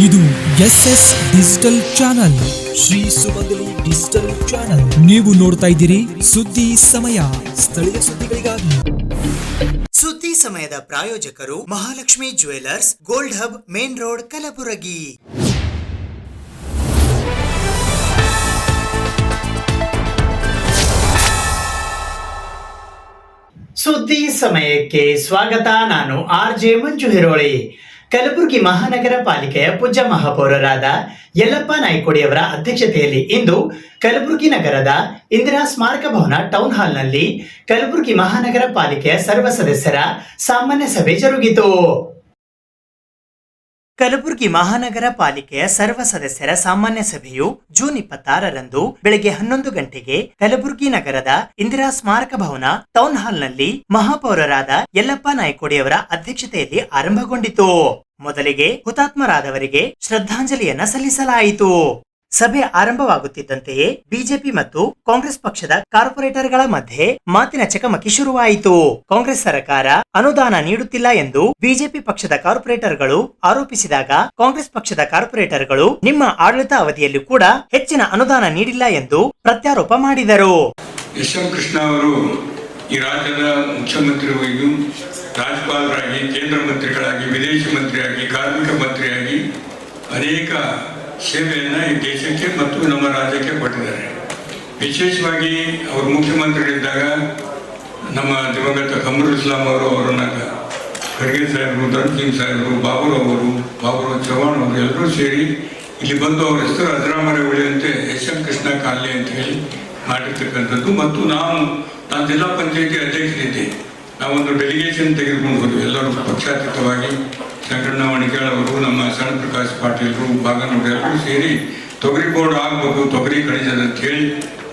ಇದು SS digital channel, Shri ಸುಮಂಗಲಿ digital channel. ನೀವು ನೋಡ್ತಾ ಇದ್ದೀರಿ ಸುದ್ದಿ ಸಮಯ, ಸ್ಥಳೀಯ ಸುದ್ದಿಗಳಿಗಾಗಿ. ಸುದ್ದಿ ಸಮಯದ ಪ್ರಾಯೋಜಕರು Mahalakshmi jewellers, gold hub, main road, Kalaburagi. ಸುದ್ದಿ ಸಮಯಕ್ಕೆ ಸ್ವಾಗತ. ನಾನು RJ ಮಂಜು ಹಿರೋಳಿ. ಕಲಬುರಗಿ ಮಹಾನಗರ ಪಾಲಿಕೆಯ ಪೂಜ್ಯ ಮಹಾಪೌರರಾದ ಯಲ್ಲಪ್ಪ ನಾಯ್ಕೋಡಿಯವರ ಅಧ್ಯಕ್ಷತೆಯಲ್ಲಿ ಇಂದು ಕಲಬುರಗಿ ನಗರದ ಇಂದಿರಾ ಸ್ಮಾರಕ ಭವನ ಟೌನ್ ಹಾಲ್ನಲ್ಲಿ ಕಲಬುರಗಿ ಮಹಾನಗರ ಪಾಲಿಕೆಯ ಸರ್ವ ಸದಸ್ಯರ ಸಾಮಾನ್ಯ ಸಭೆ ಜರುಗಿತು. ಕಲಬುರಗಿ ಮಹಾನಗರ ಪಾಲಿಕೆಯ ಸರ್ವ ಸದಸ್ಯರ ಸಾಮಾನ್ಯ ಸಭೆಯು ಜೂನ್ 26ರಂದು ಬೆಳಗ್ಗೆ 11 ಗಂಟೆಗೆ ಕಲಬುರಗಿ ನಗರದ ಇಂದಿರಾ ಸ್ಮಾರಕ ಭವನ ಟೌನ್ ಹಾಲ್ನಲ್ಲಿ ಮಹಾಪೌರರಾದ ಯಲ್ಲಪ್ಪ ನಾಯ್ಕೋಡಿಯವರ ಅಧ್ಯಕ್ಷತೆಯಲ್ಲಿ ಆರಂಭಗೊಂಡಿತು. ಮೊದಲಿಗೆ ಹುತಾತ್ಮರಾದವರಿಗೆ ಶ್ರದ್ಧಾಂಜಲಿಯನ್ನ ಸಲ್ಲಿಸಲಾಯಿತು. ಸಭೆ ಆರಂಭವಾಗುತ್ತಿದ್ದಂತೆಯೇ ಬಿಜೆಪಿ ಮತ್ತು ಕಾಂಗ್ರೆಸ್ ಪಕ್ಷದ ಕಾರ್ಪೊರೇಟರ್ಗಳ ಮಧ್ಯೆ ಮಾತಿನ ಚಕಮಕಿ ಶುರುವಾಯಿತು. ಕಾಂಗ್ರೆಸ್ ಸರ್ಕಾರ ಅನುದಾನ ನೀಡುತ್ತಿಲ್ಲ ಎಂದು ಬಿಜೆಪಿ ಪಕ್ಷದ ಕಾರ್ಪೊರೇಟರ್ಗಳು ಆರೋಪಿಸಿದಾಗ ಕಾಂಗ್ರೆಸ್ ಪಕ್ಷದ ಕಾರ್ಪೊರೇಟರ್ಗಳು ನಿಮ್ಮ ಆಡಳಿತ ಅವಧಿಯಲ್ಲಿ ಕೂಡ ಹೆಚ್ಚಿನ ಅನುದಾನ ನೀಡಿಲ್ಲ ಎಂದು ಪ್ರತ್ಯಾರೋಪ ಮಾಡಿದರು. SM ಕೃಷ್ಣ ಅವರು ಈ ರಾಜ್ಯದ ಮುಖ್ಯಮಂತ್ರಿಯಾಗಿಯೂ ರಾಜ್ಯಪಾಲರಾಗಿ, ಕೇಂದ್ರ ಮಂತ್ರಿಗಳಾಗಿ, ವಿದೇಶಿ ಮಂತ್ರಿಯಾಗಿ, ಕಾರ್ಮಿಕ ಮಂತ್ರಿಯಾಗಿ ಅನೇಕ ಸೇವೆಯನ್ನು ಈ ದೇಶಕ್ಕೆ ಮತ್ತು ನಮ್ಮ ರಾಜ್ಯಕ್ಕೆ ಕೊಟ್ಟಿದ್ದಾರೆ. ವಿಶೇಷವಾಗಿ ಅವರು ಮುಖ್ಯಮಂತ್ರಿಗಳಿದ್ದಾಗ ನಮ್ಮ ದಿವಂಗತ ಕಮರುಲ್ ಇಸ್ಲಾಂ ಅವರನ್ನು ಖರ್ಗೆ ಸಾಹೇಬರು, ಧರ್ಮ್ ಸಿಂಗ್ ಸಾಹೇಬರು, ಬಾಬುರಾವ್ ಚೌಹಾಣ್ ಅವರು ಎಲ್ಲರೂ ಸೇರಿ ಇಲ್ಲಿ ಬಂದು ಅವರ ಹೆಸರು ಅಜರಾಮರ ಉಳಿಯುವಂತೆ SM ಕೃಷ್ಣ ಕಾಲನಿ ಅಂತ ಹೇಳಿ ಮಾಡಿರ್ತಕ್ಕಂಥದ್ದು. ಮತ್ತು ನಾನು ಜಿಲ್ಲಾ ಪಂಚಾಯತಿ ಅಧ್ಯಕ್ಷರಿದ್ದೆ. ನಾವೊಂದು ಡೆಲಿಗೇಷನ್ ತೆಗೆದುಕೊಂಡು ಹೋದ್ವಿ, ಎಲ್ಲರೂ ಪಕ್ಷಾತೀತವಾಗಿ. ಶಂಕರಣ್ಣ ವಣಿಕಾಳ್ ಅವರು, ನಮ್ಮ ಸಣ್ಣ ಪ್ರಕಾಶ್ ಪಾಟೀಲ್ರು, ಬಾಗನವರು ಎಲ್ಲರೂ ಸೇರಿ ತೊಗರಿ ಬೋರ್ಡ್ ಆಗಬೇಕು, ತೊಗರಿ ಕಳಿಸೋದು ಅಂತ ಹೇಳಿ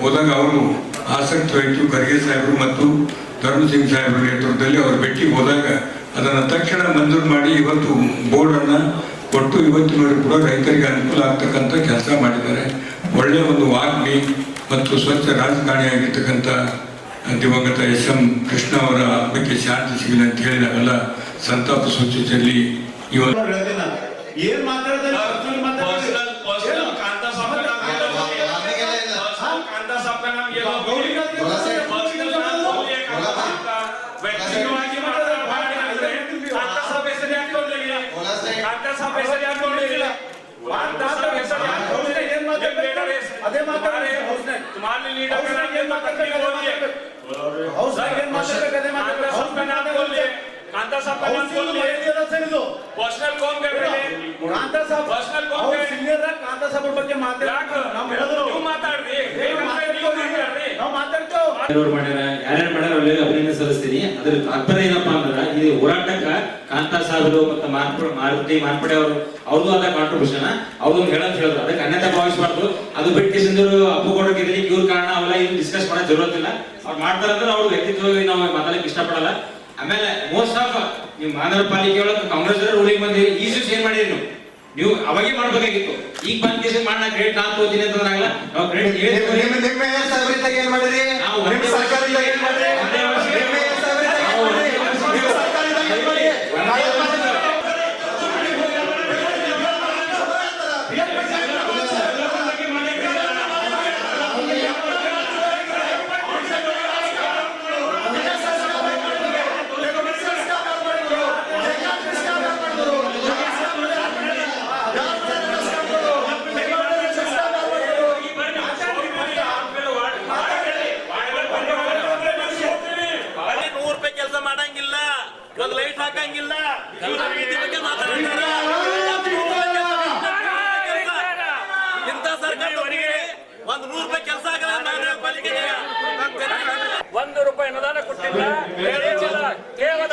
ಹೋದಾಗ ಅವರು ಆಸಕ್ತಿ ವಹಿಸಿ ಖರ್ಗೆ ಸಾಹೇಬರು ಮತ್ತು ಧರ್ಮ್ ಸಿಂಗ್ ಸಾಹೇಬರ ನೇತೃತ್ವದಲ್ಲಿ ಅವರು ಭೇಟಿಗೆ ಹೋದಾಗ ಅದನ್ನು ತಕ್ಷಣ ಮಂಜೂರು ಮಾಡಿ ಇವತ್ತು ಬೋರ್ಡನ್ನು ಕೊಟ್ಟು ಇವತ್ತಿನವರೆಗೂ ಕೂಡ ರೈತರಿಗೆ ಅನುಕೂಲ ಆಗ್ತಕ್ಕಂಥ ಕೆಲಸ ಮಾಡಿದ್ದಾರೆ. ಒಳ್ಳೆಯ ಒಂದು ವಾಗ್ಮಿ ಮತ್ತು ಸ್ವಚ್ಛ ರಾಜಕಾರಣಿಯಾಗಿರ್ತಕ್ಕಂಥ ದಿವಂಗತ SM ಕೃಷ್ಣ ಅವರ ಆತ್ಮಕ್ಕೆ ಶಾಂತಿ ಸಿಗಲಿ ಅಂತ ಹೇಳಿ ನಾವೆಲ್ಲ ಸಂತಾಪ ಸೂಚಿಸಲಿ. ಅಭಿನಂದನೆ ಸಲ್ಲಿಸ್ತೀನಿ. ಅದ್ರ ತಾತ್ಪರ್ಯ ಏನಪ್ಪಾ ಅಂದ್ರೆ ಈ ಹೋರಾಟಕ್ಕ ಕಾಂತಾ ಸಾಹೇಬರು ಮತ್ತು ಮಾರುತಿ ಮಾರ್ಪಡೆ ಅವ್ರದ್ದು ಆದ ಕಾಂಟ್ರಿಬ್ಯೂಷನ್ ಅವ್ರದ್ದು ಹೇಳಂತ ಹೇಳಿದ್ರು. ಅದಕ್ಕೆ ಅನ್ಯತಾ ಭಾವಿಸಬಾರ್ದು. ಅದು ಬಿಟ್ಟು ಸಿಂಧೂರು ಅಪ್ಪುಗೌಡ ಗೆದ್ದಲಿಕ್ಕೆ ಇವ್ರ ಕಾರಣ ಅವೆಲ್ಲ ಇದು ಡಿಸ್ಕಸ್ ಮಾಡೋ ಜरूरत ಅವ್ರು ಮಾಡ್ತಾರಂದ್ರೆ ಅವ್ರ ವ್ಯಕ್ತಿತ್ವವಾಗಿ ನಾವು ಮಾತಾಡಕ್ಕೆ ಇಷ್ಟಪಡಲ್ಲ. ಆಮೇಲೆ ಮೋಸ್ಟ್ ಆಫ್ ನೀವು ಮಹಾನಗರ ಪಾಲಿಕೆ ಒಳಗೆ ಕಾಂಗ್ರೆಸ್ ರೂಲಿಂಗ್ ಬಂದಿ ಈ ಇಶ್ಯೂಸ್ ಏನ್ ಮಾಡಿರಿ ನೀವು ಅವಾಗೇ ಮಾಡ್ಬೇಕಾಗಿತ್ತು. ಈಗ ಬಂದ್ ಕೇಸ್ ಮಾಡಿ ನಾ ಗ್ರೇಟ್ ನಾನ್ ತೋತೀನಿ ಅಂತಂದ್ರಾಗಲ್ಲ. ನಾವು ಗ್ರೇಟ್ ಏನ್ ಮಾಡಿರಿ? ₹1 ಅನುದಾನ ಕೊಟ್ಟಿಲ್ಲ. ಕೇವಲ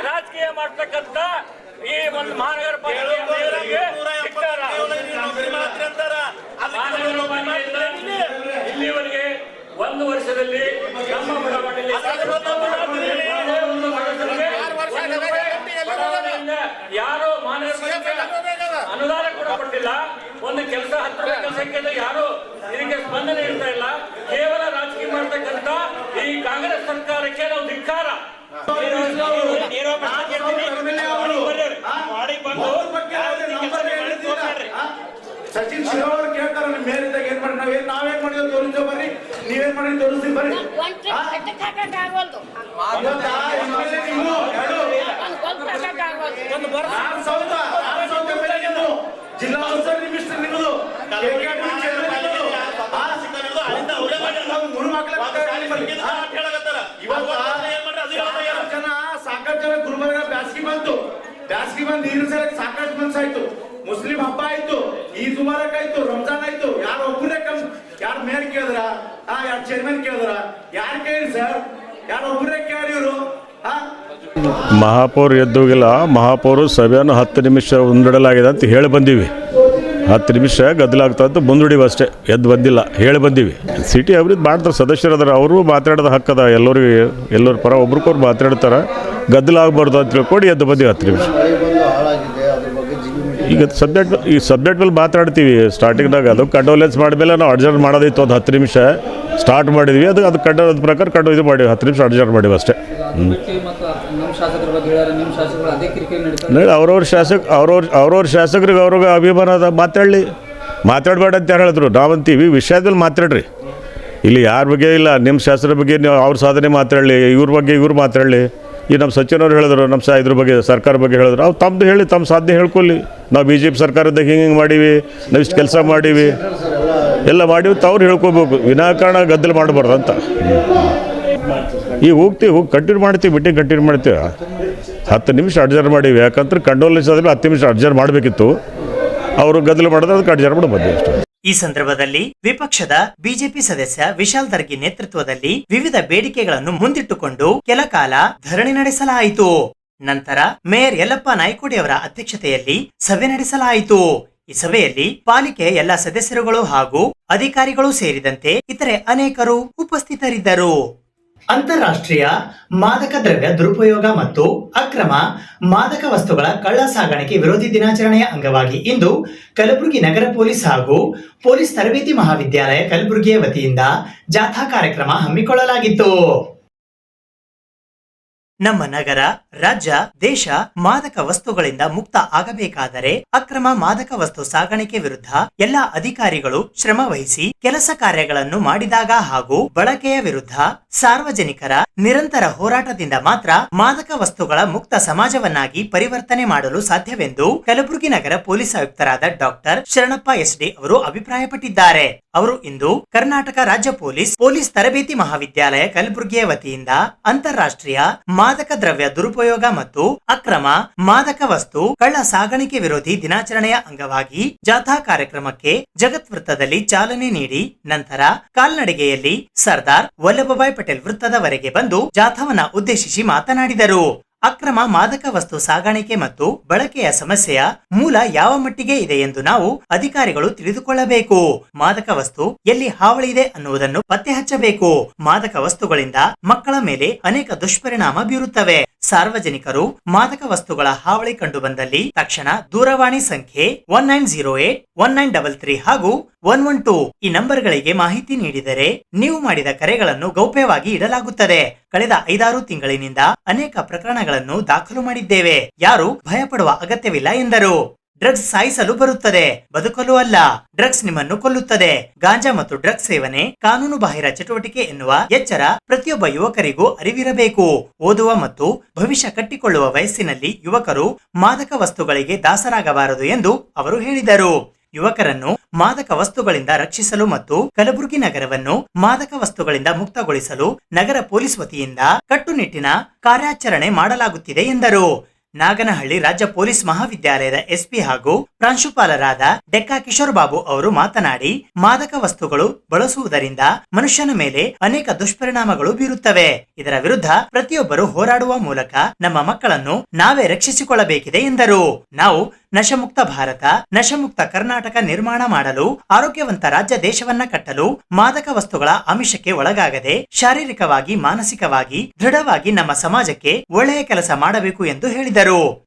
ರಾಜಕೀಯ ಮಾಡ್ತಕ್ಕಂಥ ಈ ಒಂದು ಮಹಾನಗರ ಪಾಲಿಕೆ ಇಲ್ಲಿವರೆಗೆ 1 ವರ್ಷದಲ್ಲಿ ನಮ್ಮ ಬಡಾವಣೆಯಲ್ಲಿ ಯಾರೋ ಮಹಾನಗರ ಅನುದಾನ ಕೂಡ ಕೊಟ್ಟಿಲ್ಲ. ಒಂದು ಕೆಲಸ 10 ಕೆಲಸಕ್ಕೆ ಯಾರು ಇದಕ್ಕೆ ಸ್ಪಂದನೆ ಇರ್ತಾ ಇಲ್ಲ. ಕೇವಲ ರಾಜಕೀಯ ಮಾಡ್ತಕ್ಕಂಥ ಈ ಕಾಂಗ್ರೆಸ್ ಸರ್ಕಾರಕ್ಕೆ ನಾವು ಧಿಕ್ಕಾರ. ಮಾಡಿ ಬಂದು ಜಿಲ್ಲಾ ಉಸ್ತುವಾರಿ ಮಿನಿಸ್ಟರ್ ನಿಮ್ಮದು ಸಾಕಷ್ಟು ಜನ ಗುಲ್ಬರ್ಗ ಬ್ಯಾಸ್ಗಿ ಬಂತು ನೀರಿನ ಸಲಕ್ಕೆ ಸಾಕಷ್ಟು ಮನ್ಸಾಯ್ತು. ಮುಸ್ಲಿಂ ಹಬ್ಬ ಆಯ್ತು, ಈದ್ ಮುಬಾರಕ್ ಆಯ್ತು, ರಂಜಾನ್ ಆಯ್ತು. ಯಾರು ಒಬ್ಬರೇ ಯಾರು ಮೇಯರ್ ಕೇಳಿದ್ರ, ಯಾರು ಚೇರ್ಮನ್ ಕೇಳಿದ್ರ, ಯಾರು ಕೇಳಿ ಸರ್? ಯಾರು ಒಬ್ಬರೇ ಕೇಳಿ ಇವರು? ಮಹಾಪೌರ್ ಎದ್ದೋಗಿಲ್ಲ. ಮಹಾಪೌರು ಸಭೆಯನ್ನು 10 ನಿಮಿಷ ಮುಂದೂಡಲಾಗಿದೆ ಅಂತ ಹೇಳಿ ಬಂದೀವಿ. 10 ನಿಮಿಷ ಗದ್ದಲಾಗ್ತಾ ಅಂತ ಮುಂದೂಡಿವಿ ಅಷ್ಟೇ, ಎದ್ದು ಬಂದಿಲ್ಲ, ಹೇಳಿ ಬಂದೀವಿ. ಸಿಟಿ ಅಭಿವೃದ್ಧಿ ಮಾಡ್ತಾರೆ, ಸದಸ್ಯರದಾರ, ಅವರು ಮಾತಾಡೋದು ಹಕ್ಕದ. ಎಲ್ಲರ ಪರ ಒಬ್ರಿಗೊಬ್ರು ಮಾತಾಡ್ತಾರೆ. ಗದ್ದಲಾಗಬಾರ್ದು ಅಂತ ತಿಳ್ಕೊಂಡು ಎದ್ದು ಬಂದೀವಿ 10 ನಿಮಿಷ. ಈಗ ಸಬ್ಜೆಕ್ಟ್ ಮೇಲೆ ಮಾತಾಡ್ತೀವಿ ಸ್ಟಾರ್ಟಿಂಗ್ನಾಗ. ಅದು ಕಂಡೋಲೆನ್ಸ್ ಮಾಡಿದ್ಮೇಲೆ ನಾವು ಅಡ್ಜಸ್ಟ್ ಮಾಡೋದಿತ್ತು. ಒಂದು 10 ನಿಮಿಷ ಸ್ಟಾರ್ಟ್ ಮಾಡಿದ್ವಿ. ಅದು ಕಂಡೋಲೆನ್ಸ್ ಪ್ರಕಾರ ಇದು ಮಾಡಿವಿ. 10 ನಿಮಿಷ ಅಡ್ಜಸ್ಟ್ ಮಾಡಿವಿ ಅಷ್ಟೇ. ಅವ್ರವ್ರ ಶಾಸಕರಿಗೆ ಅವ್ರಿಗೆ ಅಭಿಮಾನ ಅದ, ಮಾತಾಡಬೇಡ ಅಂತ ಯಾರು ಹೇಳಿದ್ರು? ನಾವಂತೀವಿ ವಿಷಯದ ಮೇಲೆ ಮಾತಾಡ್ರಿ. ಇಲ್ಲಿ ಯಾರ ಬಗ್ಗೆ ಇಲ್ಲ, ನಿಮ್ಮ ಶಾಸಕರ ಬಗ್ಗೆ ನೀವು ಅವ್ರ ಸಾಧನೆ ಮಾತಾಡಲಿ, ಇವ್ರ ಬಗ್ಗೆ ಇವ್ರು ಮಾತಾಡಲಿ. ಈ ನಮ್ಮ ಸಚಿವರು ಹೇಳಿದ್ರು, ನಮ್ಮ ಇದ್ರ ಬಗ್ಗೆ ಸರ್ಕಾರ ಬಗ್ಗೆ ಹೇಳಿದ್ರು. ಅವ್ರು ತಮ್ಮದು ಹೇಳಿ, ತಮ್ಮ ಸಾಧನೆ ಹೇಳ್ಕೊಳ್ಳಿ. ನಾವು BJP ಸರ್ಕಾರದಾಗ ಹಿಂಗೆ ಮಾಡೀವಿ, ನಾವು ಇಷ್ಟು ಕೆಲಸ ಮಾಡೀವಿ, ಎಲ್ಲ ಮಾಡೀವಿ ಅಂತ ಅವ್ರು ಹೇಳ್ಕೊಬೇಕು. ವಿನಾಕಾರಣ ಗದ್ದಲ ಮಾಡಬಾರ್ದು ಅಂತ. ಈಗ ಹೋಗಿ ಕಂಟಿನ್ಯೂ ಮಾಡ್ತೀವಿ, ಮೀಟಿಂಗ್ ಕಂಟಿನ್ಯೂ ಮಾಡ್ತೀವಿ. 10 ನಿಮಿಷ ಅಡ್ಜಸ್ಟ್ ಮಾಡೀವಿ. ಯಾಕಂದ್ರೆ ಕಂಡೋಲೆನ್ಸ್ ಆದ್ಮೇಲೆ 10 ನಿಮಿಷ ಅಡ್ಜಸ್ಟ್ ಮಾಡಬೇಕಿತ್ತು. ಅವರು ಗದ್ದಲ ಮಾಡಿದ್ರೆ ಅದಕ್ಕೆ ಅಡ್ಜಸ್ಟ್ ಮಾಡಿ ಬಂದ್ವಿ ಅಷ್ಟೇ. ಈ ಸಂದರ್ಭದಲ್ಲಿ ವಿಪಕ್ಷದ ಬಿಜೆಪಿ ಸದಸ್ಯ ವಿಶಾಲ್ ದರ್ಗಿ ನೇತೃತ್ವದಲ್ಲಿ ವಿವಿಧ ಬೇಡಿಕೆಗಳನ್ನು ಮುಂದಿಟ್ಟುಕೊಂಡು ಕೆಲ ಕಾಲ ಧರಣಿ ನಡೆಸಲಾಯಿತು. ನಂತರ ಮೇಯರ್ ಯಲ್ಲಪ್ಪ ನಾಯ್ಕೋಡಿ ಅವರ ಅಧ್ಯಕ್ಷತೆಯಲ್ಲಿ ಸಭೆ ನಡೆಸಲಾಯಿತು. ಈ ಸಭೆಯಲ್ಲಿ ಪಾಲಿಕೆಯ ಎಲ್ಲ ಸದಸ್ಯರುಗಳು ಹಾಗೂ ಅಧಿಕಾರಿಗಳು ಸೇರಿದಂತೆ ಇತರೆ ಅನೇಕರು ಉಪಸ್ಥಿತರಿದ್ದರು. ಅಂತಾರಾಷ್ಟ್ರೀಯ ಮಾದಕ ದ್ರವ್ಯ ದುರುಪಯೋಗ ಮತ್ತು ಅಕ್ರಮ ಮಾದಕ ವಸ್ತುಗಳ ಕಳ್ಳ ಸಾಗಾಣಿಕೆ ವಿರೋಧಿ ದಿನಾಚರಣೆಯ ಅಂಗವಾಗಿ ಇಂದು ಕಲಬುರಗಿ ನಗರ ಪೊಲೀಸ್ ಹಾಗೂ ಪೊಲೀಸ್ ತರಬೇತಿ ಮಹಾವಿದ್ಯಾಲಯ ಕಲಬುರಗಿಯ ವತಿಯಿಂದ ಜಾಥಾ ಕಾರ್ಯಕ್ರಮ ಹಮ್ಮಿಕೊಳ್ಳಲಾಗಿತ್ತು. ನಮ್ಮ ನಗರ, ರಾಜ್ಯ, ದೇಶ ಮಾದಕ ವಸ್ತುಗಳಿಂದ ಮುಕ್ತ ಆಗಬೇಕಾದರೆ ಅಕ್ರಮ ಮಾದಕ ವಸ್ತು ಸಾಗಾಣಿಕೆ ವಿರುದ್ಧ ಎಲ್ಲಾ ಅಧಿಕಾರಿಗಳು ಶ್ರಮ ವಹಿಸಿ ಕೆಲಸ ಕಾರ್ಯಗಳನ್ನು ಮಾಡಿದಾಗ ಹಾಗೂ ಬಳಕೆಯ ವಿರುದ್ಧ ಸಾರ್ವಜನಿಕರ ನಿರಂತರ ಹೋರಾಟದಿಂದ ಮಾತ್ರ ಮಾದಕ ವಸ್ತುಗಳ ಮುಕ್ತ ಸಮಾಜವನ್ನಾಗಿ ಪರಿವರ್ತನೆ ಮಾಡಲು ಸಾಧ್ಯವೆಂದು ಕಲಬುರಗಿ ನಗರ ಪೊಲೀಸ್ ಆಯುಕ್ತರಾದ ಡಾಕ್ಟರ್ ಶರಣಪ್ಪ SD ಅವರು ಅಭಿಪ್ರಾಯಪಟ್ಟಿದ್ದಾರೆ. ಅವರು ಇಂದು ಕರ್ನಾಟಕ ರಾಜ್ಯ ಪೊಲೀಸ್ ತರಬೇತಿ ಮಹಾವಿದ್ಯಾಲಯ ಕಲಬುರಗಿಯ ವತಿಯಿಂದ ಅಂತಾರಾಷ್ಟ್ರೀಯ ಮಾದಕ ದ್ರವ್ಯ ದುರುಪಯೋಗ ಮತ್ತು ಅಕ್ರಮ ಮಾದಕ ವಸ್ತು ಕಳ್ಳ ಸಾಗಾಣಿಕೆ ವಿರೋಧಿ ದಿನಾಚರಣೆಯ ಅಂಗವಾಗಿ ಜಾಥಾ ಕಾರ್ಯಕ್ರಮಕ್ಕೆ ಜಗತ್ ವೃತ್ತದಲ್ಲಿ ಚಾಲನೆ ನೀಡಿ ನಂತರ ಕಾಲ್ನಡಿಗೆಯಲ್ಲಿ ಸರ್ದಾರ್ ವಲ್ಲಭಭಾಯ್ ಪಟೇಲ್ ವೃತ್ತದವರೆಗೆ ಬಂದು ಜಾಥಾವನ್ನ ಉದ್ದೇಶಿಸಿ ಮಾತನಾಡಿದರು. ಅಕ್ರಮ ಮಾದಕ ವಸ್ತು ಸಾಗಾಣಿಕೆ ಮತ್ತು ಬಳಕೆಯ ಸಮಸ್ಯೆಯ ಮೂಲ ಯಾವ ಮಟ್ಟಿಗೆ ಇದೆ ಎಂದು ನಾವು ಅಧಿಕಾರಿಗಳು ತಿಳಿದುಕೊಳ್ಳಬೇಕು. ಮಾದಕ ವಸ್ತು ಎಲ್ಲಿ ಹಾವಳಿ ಇದೆ ಅನ್ನುವುದನ್ನು ಪತ್ತೆ ಹಚ್ಚಬೇಕು. ಮಾದಕ ವಸ್ತುಗಳಿಂದ ಮಕ್ಕಳ ಮೇಲೆ ಅನೇಕ ದುಷ್ಪರಿಣಾಮ ಬೀರುತ್ತವೆ. ಸಾರ್ವಜನಿಕರು ಮಾದಕ ವಸ್ತುಗಳ ಹಾವಳಿ ಕಂಡು ಬಂದಲ್ಲಿ ತಕ್ಷಣ ದೂರವಾಣಿ ಸಂಖ್ಯೆ 1908-1933 ಹಾಗೂ 112 ಈ ನಂಬರ್ಗಳಿಗೆ ಮಾಹಿತಿ ನೀಡಿದರೆ ನೀವು ಮಾಡಿದ ಕರೆಗಳನ್ನು ಗೌಪ್ಯವಾಗಿ ಇಡಲಾಗುತ್ತದೆ. ಕಳೆದ 5-6 ತಿಂಗಳಿನಿಂದ ಅನೇಕ ಪ್ರಕರಣಗಳನ್ನು ದಾಖಲು ಮಾಡಿದ್ದೇವೆ. ಯಾರು ಭಯಪಡುವ ಅಗತ್ಯವಿಲ್ಲ ಎಂದರು. ಡ್ರಗ್ಸ್ ಸಾಯಿಸಲು ಬರುತ್ತದೆ, ಬದುಕಲು ಅಲ್ಲ. ಡ್ರಗ್ಸ್ ನಿಮ್ಮನ್ನು ಕೊಲ್ಲುತ್ತದೆ. ಗಾಂಜಾ ಮತ್ತು ಡ್ರಗ್ಸ್ ಸೇವನೆ ಕಾನೂನು ಬಾಹಿರ ಚಟುವಟಿಕೆ ಎನ್ನುವ ಎಚ್ಚರ ಪ್ರತಿಯೊಬ್ಬ ಯುವಕರಿಗೂ ಅರಿವಿರಬೇಕು. ಓದುವ ಮತ್ತು ಭವಿಷ್ಯ ಕಟ್ಟಿಕೊಳ್ಳುವ ವಯಸ್ಸಿನಲ್ಲಿ ಯುವಕರು ಮಾದಕ ವಸ್ತುಗಳಿಗೆ ದಾಸರಾಗಬಾರದು ಎಂದು ಅವರು ಹೇಳಿದರು. ಯುವಕರನ್ನು ಮಾದಕ ವಸ್ತುಗಳಿಂದ ರಕ್ಷಿಸಲು ಮತ್ತು ಕಲಬುರಗಿ ನಗರವನ್ನು ಮಾದಕ ವಸ್ತುಗಳಿಂದ ಮುಕ್ತಗೊಳಿಸಲು ನಗರ ಪೊಲೀಸ್ ವತಿಯಿಂದ ಕಟ್ಟುನಿಟ್ಟಿನ ಕಾರ್ಯಾಚರಣೆ ಮಾಡಲಾಗುತ್ತಿದೆ ಎಂದರು. ನಾಗನಹಳ್ಳಿ ರಾಜ್ಯ ಪೊಲೀಸ್ ಮಹಾವಿದ್ಯಾಲಯದ SP ಹಾಗೂ ಪ್ರಾಂಶುಪಾಲರಾದ ಡೆಕ್ಕಾ ಕಿಶೋರ್ ಬಾಬು ಅವರು ಮಾತನಾಡಿ, ಮಾದಕ ವಸ್ತುಗಳು ಬಳಸುವುದರಿಂದ ಮನುಷ್ಯನ ಮೇಲೆ ಅನೇಕ ದುಷ್ಪರಿಣಾಮಗಳು ಬೀರುತ್ತವೆ. ಇದರ ವಿರುದ್ಧ ಪ್ರತಿಯೊಬ್ಬರು ಹೋರಾಡುವ ಮೂಲಕ ನಮ್ಮ ಮಕ್ಕಳನ್ನು ನಾವೇ ರಕ್ಷಿಸಿಕೊಳ್ಳಬೇಕಿದೆ ಎಂದರು. ನಾವು ನಶಮುಕ್ತ ಭಾರತ, ನಶಮುಕ್ತ ಕರ್ನಾಟಕ ನಿರ್ಮಾಣ ಮಾಡಲು, ಆರೋಗ್ಯವಂತ ರಾಜ್ಯ ದೇಶವನ್ನ ಕಟ್ಟಲು ಮಾದಕ ವಸ್ತುಗಳ ಆಮಿಷಕ್ಕೆ ಒಳಗಾಗದೆ ಶಾರೀರಿಕವಾಗಿ ಮಾನಸಿಕವಾಗಿ ದೃಢವಾಗಿ ನಮ್ಮ ಸಮಾಜಕ್ಕೆ ಒಳ್ಳೆಯ ಕೆಲಸ ಮಾಡಬೇಕು ಎಂದು ಹೇಳಿದರು.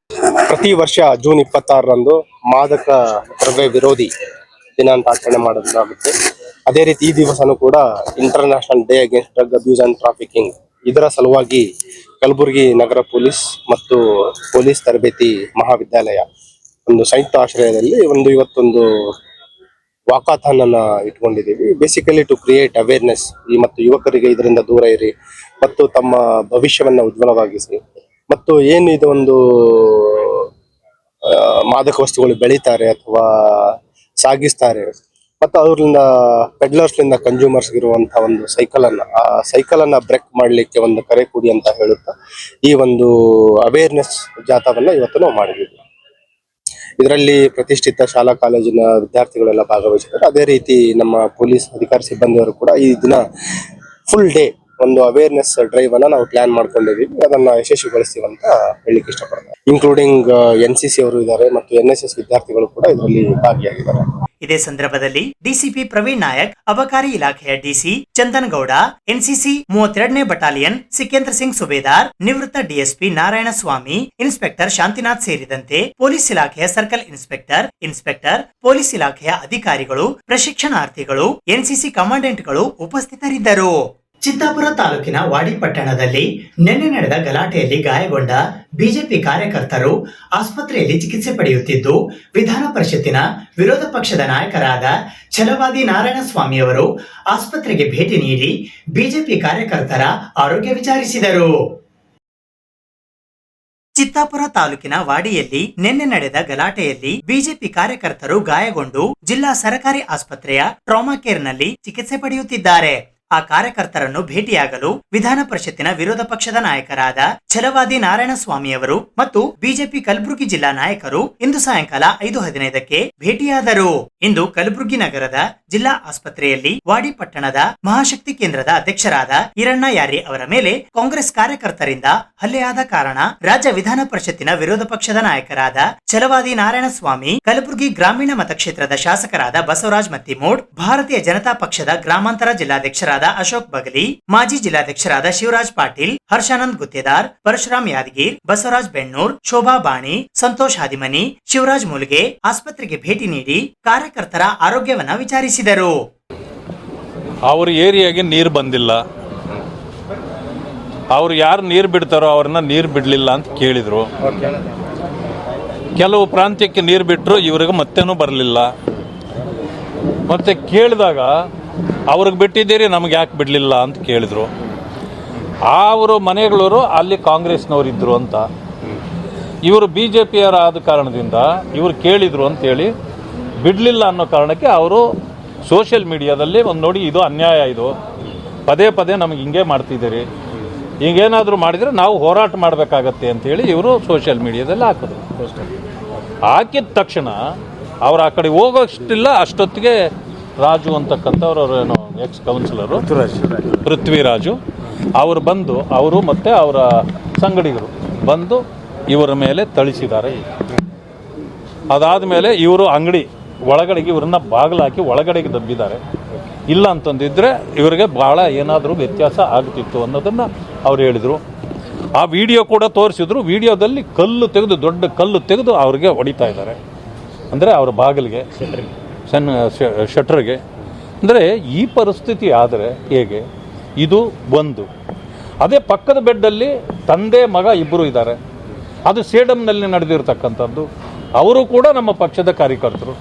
ಪ್ರತಿ ವರ್ಷ ಜೂನ್ 26ರಂದು ಮಾದಕ ದ್ರವ್ಯ ವಿರೋಧಿ ದಿನ ಅಂತ ಆಚರಣೆ ಮಾಡಲಾಗುತ್ತೆ. ಅದೇ ರೀತಿ ಈ ದಿವಸನೂ ಕೂಡ international day against drug abuse and trafficking, ಇದರ ಸಲುವಾಗಿ ಕಲಬುರಗಿ ನಗರ ಪೊಲೀಸ್ ಮತ್ತು ಪೊಲೀಸ್ ತರಬೇತಿ ಮಹಾವಿದ್ಯಾಲಯ ಒಂದು ಸಂಯುಕ್ತ ಆಶ್ರಯದಲ್ಲಿ ಇವತ್ತೊಂದು ವಾಕಾಥಾನ್ ಅನ್ನ ಇಟ್ಕೊಂಡಿದ್ದೀವಿ. ಬೇಸಿಕಲಿ ಟು ಕ್ರಿಯೇಟ್ ಅವೇರ್ನೆಸ್ ಮತ್ತು ಯುವಕರಿಗೆ ಇದರಿಂದ ದೂರ ಇರಿ ಮತ್ತು ತಮ್ಮ ಭವಿಷ್ಯವನ್ನ ಉಜ್ವಲವಾಗಿಸಿ ಮತ್ತು ಏನು ಇದೊಂದು ಮಾದಕ ವಸ್ತುಗಳು ಬೆಳೀತಾರೆ ಅಥವಾ ಸಾಗಿಸ್ತಾರೆ ಮತ್ತು ಅವರಿಂದ ಪೆಡ್ಲರ್ಸ್ಲಿಂದ ಕನ್ಸ್ಯೂಮರ್ಸ್ ಇರುವಂತಹ ಒಂದು ಸೈಕಲ್ ಅನ್ನ ಬ್ರೇಕ್ ಮಾಡಲಿಕ್ಕೆ ಒಂದು ಕರೆ ಕೊಡಿ ಅಂತ ಹೇಳುತ್ತಾ ಈ ಒಂದು ಅವೇರ್ನೆಸ್ ಜಾಥಾವನ್ನ ಇವತ್ತು ನಾವು ಮಾಡಿದ್ದೀವಿ. ಇದರಲ್ಲಿ ಪ್ರತಿಷ್ಠಿತ ಶಾಲಾ ಕಾಲೇಜಿನ ವಿದ್ಯಾರ್ಥಿಗಳೆಲ್ಲ ಭಾಗವಹಿಸಿದ್ದಾರೆ. ಅದೇ ರೀತಿ ನಮ್ಮ ಪೊಲೀಸ್ ಅಧಿಕಾರಿ ಸಿಬ್ಬಂದಿಯವರು ಕೂಡ ಈ ದಿನ ಫುಲ್ ಡೇ ಒಂದು ಅವೇರ್ನೆಸ್ ಡ್ರೈವ್ ಅನ್ನ ನಾವು ಪ್ಲಾನ್ ಮಾಡ್ಕೊಂಡಿದ್ದೀವಿ. ಅದನ್ನ ಯಶಸ್ವಿಗೊಳಿಸ್ತೀವಿ ಅಂತ ಹೇಳಲಿಕ್ಕೆ ಇಷ್ಟಪಡ್ತಾರೆ. ಇನ್ಕ್ಲೂಡಿಂಗ್ NCC ಅವರು ಇದ್ದಾರೆ ಮತ್ತು NSS ವಿದ್ಯಾರ್ಥಿಗಳು ಕೂಡ ಇದರಲ್ಲಿ ಭಾಗಿಯಾಗಿದ್ದಾರೆ. ಇದೇ ಸಂದರ್ಭದಲ್ಲಿ ಡಿಸಿಪಿ ಪ್ರವೀಣ್ ನಾಯಕ್, ಅಬಕಾರಿ ಇಲಾಖೆಯ ಡಿಸಿ ಚಂದನ್ ಗೌಡ, NCC 32ನೇ ಬಟಾಲಿಯನ್ ಸಿಕೇಂದ್ರ ಸಿಂಗ್ ಸುಬೇದಾರ್, ನಿವೃತ್ತ DSP ನಾರಾಯಣ ಸ್ವಾಮಿ, ಇನ್ಸ್ಪೆಕ್ಟರ್ ಶಾಂತಿನಾಥ್ ಸೇರಿದಂತೆ ಪೊಲೀಸ್ ಇಲಾಖೆಯ ಸರ್ಕಲ್ ಇನ್ಸ್ಪೆಕ್ಟರ್, ಪೊಲೀಸ್ ಇಲಾಖೆಯ ಅಧಿಕಾರಿಗಳು, ಪ್ರಶಿಕ್ಷಣಾರ್ಥಿಗಳು, NCC ಕಮಾಂಡೆಂಟ್ಗಳು ಉಪಸ್ಥಿತರಿದ್ದರು. ಚಿತ್ತಾಪುರ ತಾಲೂಕಿನ ವಾಡಿ ಪಟ್ಟಣದಲ್ಲಿ ನಿನ್ನೆ ನಡೆದ ಗಲಾಟೆಯಲ್ಲಿ ಗಾಯಗೊಂಡ ಬಿಜೆಪಿ ಕಾರ್ಯಕರ್ತರು ಆಸ್ಪತ್ರೆಯಲ್ಲಿ ಚಿಕಿತ್ಸೆ ಪಡೆಯುತ್ತಿದ್ದು, ವಿಧಾನ ಪರಿಷತ್ತಿನ ವಿರೋಧ ಪಕ್ಷದ ನಾಯಕರಾದ ಛಲವಾದಿ ನಾರಾಯಣಸ್ವಾಮಿ ಅವರು ಆಸ್ಪತ್ರೆಗೆ ಭೇಟಿ ನೀಡಿ ಬಿಜೆಪಿ ಕಾರ್ಯಕರ್ತರ ಆರೋಗ್ಯ ವಿಚಾರಿಸಿದರು. ಚಿತ್ತಾಪುರ ತಾಲೂಕಿನ ವಾಡಿಯಲ್ಲಿ ನಿನ್ನೆ ನಡೆದ ಗಲಾಟೆಯಲ್ಲಿ ಬಿಜೆಪಿ ಕಾರ್ಯಕರ್ತರು ಗಾಯಗೊಂಡು ಜಿಲ್ಲಾ ಸರ್ಕಾರಿ ಆಸ್ಪತ್ರೆಯ ಟ್ರಾಮಾ ಕೇರ್ನಲ್ಲಿ ಚಿಕಿತ್ಸೆ ಪಡೆಯುತ್ತಿದ್ದಾರೆ. ಆ ಕಾರ್ಯಕರ್ತರನ್ನು ಭೇಟಿಯಾಗಲು ವಿಧಾನ ಪರಿಷತ್ತಿನ ವಿರೋಧ ಪಕ್ಷದ ನಾಯಕರಾದ ಛಲವಾದಿ ನಾರಾಯಣಸ್ವಾಮಿ ಅವರು ಮತ್ತು ಬಿಜೆಪಿ ಕಲಬುರಗಿ ಜಿಲ್ಲಾ ನಾಯಕರು ಇಂದು ಸಾಯಂಕಾಲ 5:15ಕ್ಕೆ ಭೇಟಿಯಾದರು. ಇಂದು ಕಲಬುರಗಿ ನಗರದ ಜಿಲ್ಲಾ ಆಸ್ಪತ್ರೆಯಲ್ಲಿ ವಾಡಿ ಪಟ್ಟಣದ ಮಹಾಶಕ್ತಿ ಕೇಂದ್ರದ ಅಧ್ಯಕ್ಷರಾದ ಈರಣ್ಣ ಯಾರಿ ಅವರ ಮೇಲೆ ಕಾಂಗ್ರೆಸ್ ಕಾರ್ಯಕರ್ತರಿಂದ ಹಲ್ಲೆಯಾದ ಕಾರಣ ರಾಜ್ಯ ವಿಧಾನ ಪರಿಷತ್ತಿನ ವಿರೋಧ ಪಕ್ಷದ ನಾಯಕರಾದ ಛಲವಾದಿ ನಾರಾಯಣಸ್ವಾಮಿ, ಕಲಬುರಗಿ ಗ್ರಾಮೀಣ ಮತಕ್ಷೇತ್ರದ ಶಾಸಕರಾದ ಬಸವರಾಜ್ ಮತ್ತಿಮೂಡ್, ಭಾರತೀಯ ಜನತಾ ಪಕ್ಷದ ಗ್ರಾಮಾಂತರ ಜಿಲ್ಲಾಧ್ಯಕ್ಷರಾದ ಅಶೋಕ್ ಬಗಲಿ, ಮಾಜಿ ಜಿಲ್ಲಾಧ್ಯಕ್ಷರಾದ ಶಿವರಾಜ್ ಪಾಟೀಲ್, ಹರ್ಷಾನಂದ್ ಗುತ್ತೇದಾರ್, ಪರಶುರಾಮ್ ಯಾದಗಿರ್, ಬಸವರಾಜ್ ಬೆಣ್ಣೂರ್, ಶೋಭಾ ಬಾಣಿ, ಸಂತೋಷ್ ಹಾದಿಮನಿ, ಶಿವರಾಜ್ ಮುಲ್ಗೆ ಆಸ್ಪತ್ರೆಗೆ ಭೇಟಿ ನೀಡಿ ಕಾರ್ಯಕರ್ತರ ಆರೋಗ್ಯವನ್ನ ವಿಚಾರಿಸಿದರು. ಅವ್ರ ಏರಿಯಾಗೆ ನೀರು ಬಂದಿಲ್ಲ, ಅವ್ರು ಯಾರು ನೀರು ಬಿಡ್ತಾರೋ ಅವ್ರನ್ನ ನೀರು ಬಿಡಲಿಲ್ಲ ಅಂತ ಕೇಳಿದರು. ಕೆಲವು ಪ್ರಾಂತ್ಯಕ್ಕೆ ನೀರು ಬಿಟ್ಟರು, ಇವ್ರಿಗೆ ಮತ್ತೇನೂ ಬರಲಿಲ್ಲ. ಮತ್ತೆ ಕೇಳಿದಾಗ ಅವ್ರಿಗೆ ಬಿಟ್ಟಿದ್ದೀರಿ, ನಮ್ಗೆ ಯಾಕೆ ಬಿಡಲಿಲ್ಲ ಅಂತ ಕೇಳಿದರು. ಅವರು ಮನೆಗಳವರು ಅಲ್ಲಿ ಕಾಂಗ್ರೆಸ್ನವ್ರು ಇದ್ದರು ಅಂತ, ಇವರು BJPಯರ ಆದ ಕಾರಣದಿಂದ ಇವರು ಕೇಳಿದರು ಅಂತೇಳಿ ಬಿಡಲಿಲ್ಲ ಅನ್ನೋ ಕಾರಣಕ್ಕೆ ಅವರು ಸೋಷಿಯಲ್ ಮೀಡಿಯಾದಲ್ಲಿ ಒಂದು ನೋಡಿ ಇದು ಅನ್ಯಾಯ, ಇದು ಪದೇ ಪದೇ ನಮಗೆ ಹಿಂಗೆ ಮಾಡ್ತಿದ್ದೀರಿ, ಹಿಂಗೇನಾದರೂ ಮಾಡಿದರೆ ನಾವು ಹೋರಾಟ ಮಾಡಬೇಕಾಗತ್ತೆ ಅಂತೇಳಿ ಇವರು ಸೋಷಿಯಲ್ ಮೀಡಿಯಾದಲ್ಲಿ ಹಾಕಿದ್ರು. ಹಾಕಿದ ತಕ್ಷಣ ಅವ್ರು ಆ ಕಡೆ ಹೋಗೋಷ್ಟಿಲ್ಲ, ಅಷ್ಟೊತ್ತಿಗೆ ರಾಜು ಅಂತಕ್ಕಂಥವ್ರು ಏನೋ ಎಕ್ಸ್ ಕೌನ್ಸಿಲರು ಪೃಥ್ವಿರಾಜು ಅವರು ಬಂದು, ಅವರು ಮತ್ತು ಅವರ ಸಂಗಡಿಗರು ಬಂದು ಇವರ ಮೇಲೆ ಥಳಿಸಿದ್ದಾರೆ. ಅದಾದ ಮೇಲೆ ಇವರು ಅಂಗಡಿ ಒಳಗಡೆಗೆ ಇವ್ರನ್ನ ಬಾಗಿಲಾಕಿ ಒಳಗಡೆಗೆ ದಬ್ಬಿದ್ದಾರೆ. ಇಲ್ಲ ಅಂತಂದಿದ್ರೆ ಇವರಿಗೆ ಭಾಳ ಏನಾದರೂ ವ್ಯತ್ಯಾಸ ಆಗ್ತಿತ್ತು ಅನ್ನೋದನ್ನು ಅವ್ರು ಹೇಳಿದರು. ಆ ವಿಡಿಯೋ ಕೂಡ ತೋರಿಸಿದ್ರು. ವಿಡಿಯೋದಲ್ಲಿ ಕಲ್ಲು ತೆಗೆದು, ದೊಡ್ಡ ಕಲ್ಲು ತೆಗೆದು ಅವ್ರಿಗೆ ಹೊಡಿತಾ ಇದ್ದಾರೆ. ಅಂದರೆ ಅವ್ರ ಬಾಗಿಲಿಗೆ, ಸಣ್ಣ ಶಟ್ರಿಗೆ. ಅಂದರೆ ಈ ಪರಿಸ್ಥಿತಿ ಆದರೆ ಹೇಗೆ? ಇದು ಒಂದು. ಅದೇ ಪಕ್ಕದ ಬೆಡ್ಡಲ್ಲಿ ತಂದೆ ಮಗ ಇಬ್ಬರು ಇದ್ದಾರೆ. ಅದು ಸೇಡಂನಲ್ಲಿ ನಡೆದಿರ್ತಕ್ಕಂಥದ್ದು. ಅವರು ಕೂಡ ನಮ್ಮ ಪಕ್ಷದ ಕಾರ್ಯಕರ್ತರು.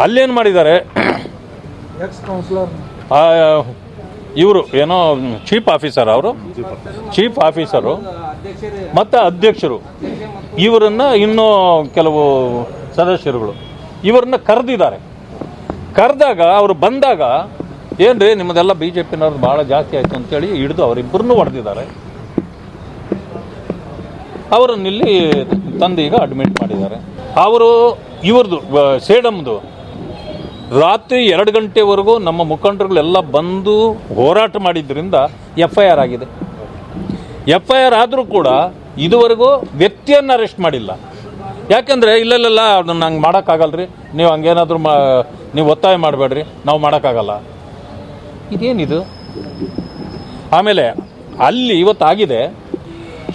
ಅಲ್ಲೇನು ಮಾಡಿದ್ದಾರೆ, ಇವರು ಏನೋ ಚೀಫ್ ಆಫೀಸರು ಮತ್ತು ಅಧ್ಯಕ್ಷರು ಇವರನ್ನು, ಇನ್ನೂ ಕೆಲವು ಸದಸ್ಯರುಗಳು ಇವರನ್ನ ಕರೆದಿದ್ದಾರೆ. ಕರೆದಾಗ ಅವರು ಬಂದಾಗ, ಏನ್ರಿ ನಿಮ್ಮದೆಲ್ಲ BJPನವ್ರದ್ದು ಭಾಳ ಜಾಸ್ತಿ ಆಯಿತು ಅಂತೇಳಿ ಹಿಡಿದು ಅವರಿಬ್ಬರನ್ನೂ ಹೊಡೆದಿದ್ದಾರೆ. ಅವರನ್ನಿಲ್ಲಿ ತಂದು ಈಗ ಅಡ್ಮಿಟ್ ಮಾಡಿದ್ದಾರೆ. ಅವರು ಇವ್ರದ್ದು ಸೇಡಮ್ದು ರಾತ್ರಿ 2 ಗಂಟೆವರೆಗೂ ನಮ್ಮ ಮುಖಂಡರುಗಳೆಲ್ಲ ಬಂದು ಹೋರಾಟ ಮಾಡಿದ್ರಿಂದ FIR ಆಗಿದೆ. FIR ಆದರೂ ಕೂಡ ಇದುವರೆಗೂ ವ್ಯಕ್ತಿಯನ್ನು ಅರೆಸ್ಟ್ ಮಾಡಿಲ್ಲ. ಯಾಕೆಂದರೆ ಇಲ್ಲೆಲ್ಲ ಅದನ್ನು ನಂಗೆ ಮಾಡೋಕ್ಕಾಗಲ್ರಿ, ನೀವು ಹಂಗೇನಾದರೂ ನೀವು ಒತ್ತಾಯ ಮಾಡಬೇಡ್ರಿ, ನಾವು ಮಾಡೋಕ್ಕಾಗಲ್ಲ. ಇದೇನಿದು? ಆಮೇಲೆ ಅಲ್ಲಿ ಇವತ್ತಾಗಿದೆ,